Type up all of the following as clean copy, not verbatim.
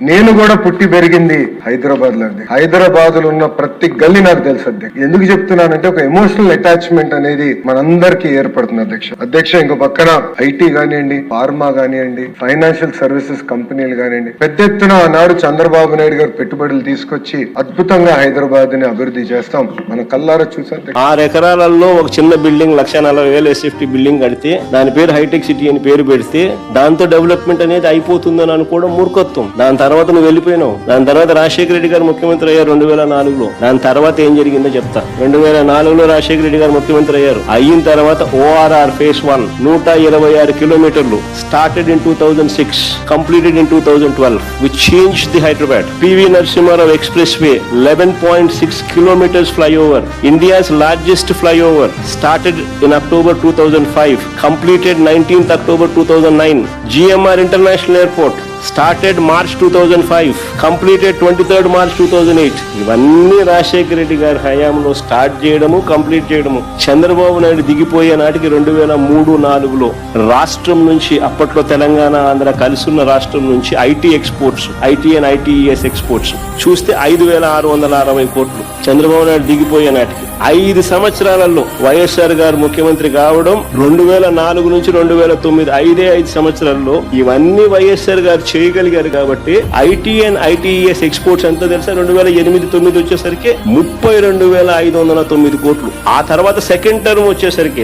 నేను కూడా పుట్టి పెరిగింది హైదరాబాద్ లో అండి. హైదరాబాద్ లో ఉన్న ప్రతి గల్లీ నాకు తెలుసు అధ్యక్ష. ఎందుకు చెప్తున్నానంటే ఒక ఎమోషనల్ అటాచ్మెంట్ అనేది మనందరికీ ఏర్పడుతుంది అధ్యక్ష. ఇంకో పక్కన ఐటీ కానివ్వండి, ఫార్మా కానివ్వండి, ఫైనాన్షియల్ సర్వీసెస్ కంపెనీలు కానివ్వండి, పెద్ద ఎత్తున ఆనాడు చంద్రబాబు నాయుడు గారు పెట్టుబడులు తీసుకొచ్చి అద్భుతంగా హైదరాబాద్ ని అభివృద్ధి చేస్తాం. మన కల్లారా చూసాం. 6 ఎకరాలలో ఒక చిన్న బిల్డింగ్ 1,40,000 ఎస్ఎఫ్టీ బిల్డింగ్ కడితే దాని పేరు హైటెక్ సిటీ అని పేరు పెడితే దాంతో డెవలప్మెంట్ అనేది అయిపోతుందని అనుకోవడం మూర్ఖత్వం. దాని తర్వాత నువ్వు వెళ్ళిపోయినావు. దాని తర్వాత రాజశేఖర రెడ్డి గారు ముఖ్యమంత్రి అయ్యారు 2004లో. దాని తర్వాత ఏం జరిగిందో చెప్తా. 2004లో రాజశేఖర రెడ్డి గారు ముఖ్యమంత్రి అయ్యారు. అయిన తర్వాత ఓఆర్ఆర్ ఫేజ్ 1 126 కిలోమీటర్లు started in 2006, completed in 2012, which changed the Hyderabad. PV Narasimha Rao expressway 11.6 kilometers flyover, India's largest flyover, started in October 2005, completed 19th October 2009. GMR International Airport started March 2005, completed 23rd March 2008. ఇవన్నీ రాజశేఖర రెడ్డి గారి హయాంలో start చేయడము, complete చేయడము. చంద్రబాబు నాయుడు దిగిపోయే నాటికి 2003-04లో రాష్ట్రం నుంచి, అప్పట్లో తెలంగాణ ఆంధ్ర కలిసి ఉన్న రాష్ట్రం నుంచి IT exports, IT and ITS exports చూస్తే 5,660 కోట్లు. చంద్రబాబు నాయుడు దిగిపోయే నాటికి 5 సంవత్సరాలలో వైఎస్ఆర్ గారు ముఖ్యమంత్రి కావడం 2004 నుంచి 2009, 5 సంవత్సరాల్లో ఇవన్నీ వైఎస్ఆర్ గారు చేయగలిగారు. కాబట్టి ఐటీ అండ్ ఐటీఎస్ ఎక్స్పోర్ట్స్ ఎంత తెలుసా? 2008-09 వచ్చేసరికి 32,509 కోట్లు. ఆ తర్వాత సెకండ్ టర్మ్ వచ్చేసరికి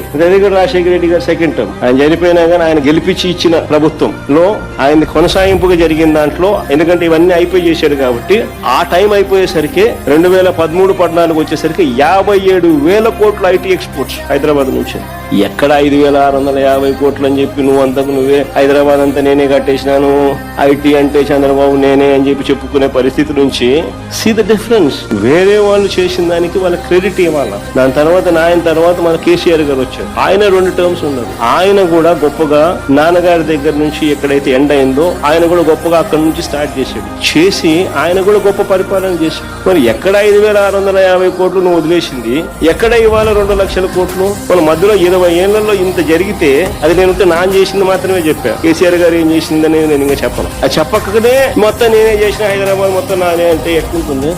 రాజశేఖర రెడ్డి గారు సెకండ్ టర్మ్ ఆయన చనిపోయినా కానీ ఆయన గెలిపించి ఇచ్చిన ప్రభుత్వంలో ఆయన కొనసాగింపుగా జరిగిన దాంట్లో, ఎందుకంటే ఇవన్నీ అయిపోయి చేశాడు కాబట్టి ఆ టైం అయిపోయేసరికి 2013-14 వచ్చేసరికి 57,000 కోట్లు ఐటీ ఎక్స్పోర్ట్స్ హైదరాబాద్ నుంచి. ఎక్కడ 5,650 కోట్లు అని చెప్పి నువ్వు అంతకు నువ్వే హైదరాబాద్ అంతా నేనే కట్టేసినాను, ఐటీ అంటే చంద్రబాబు నేనే అని చెప్పి చెప్పుకునే పరిస్థితి నుంచి సీ ద డిఫరెన్స్. వేరే వాళ్ళు చేసిన దానికి వాళ్ళ క్రెడిట్ ఇవ్వాలా. దాని తర్వాత ఆయన తర్వాత మన కేసీఆర్ గారు వచ్చారు. ఆయన 2 టర్మ్స్ ఉన్నారు. ఆయన కూడా గొప్పగా నాన్నగారి దగ్గర నుంచి ఎక్కడైతే ఎండ్ అయిందో ఆయన కూడా గొప్పగా అక్కడ నుంచి స్టార్ట్ చేసి ఆయన కూడా గొప్ప పరిపాలన చేశాడు. మరి ఎక్కడ 5,650 కోట్లు నువ్వు వదిలేసింది, ఎక్కడ ఇవాళ 2 లక్షల కోట్లు? వాళ్ళ మధ్యలో 20 ఏళ్లలో ఇంత జరిగితే అది నేను నాన్ చేసింది మాత్రమే చెప్పా. కేసీఆర్ గారు ఏం చేసిందని నేను ఇంకా చెప్పను. అది చెప్పకనే మొత్తం నేనే చేసిన హైదరాబాద్ మొత్తం నానే అంటే ఎట్లుంటుంది?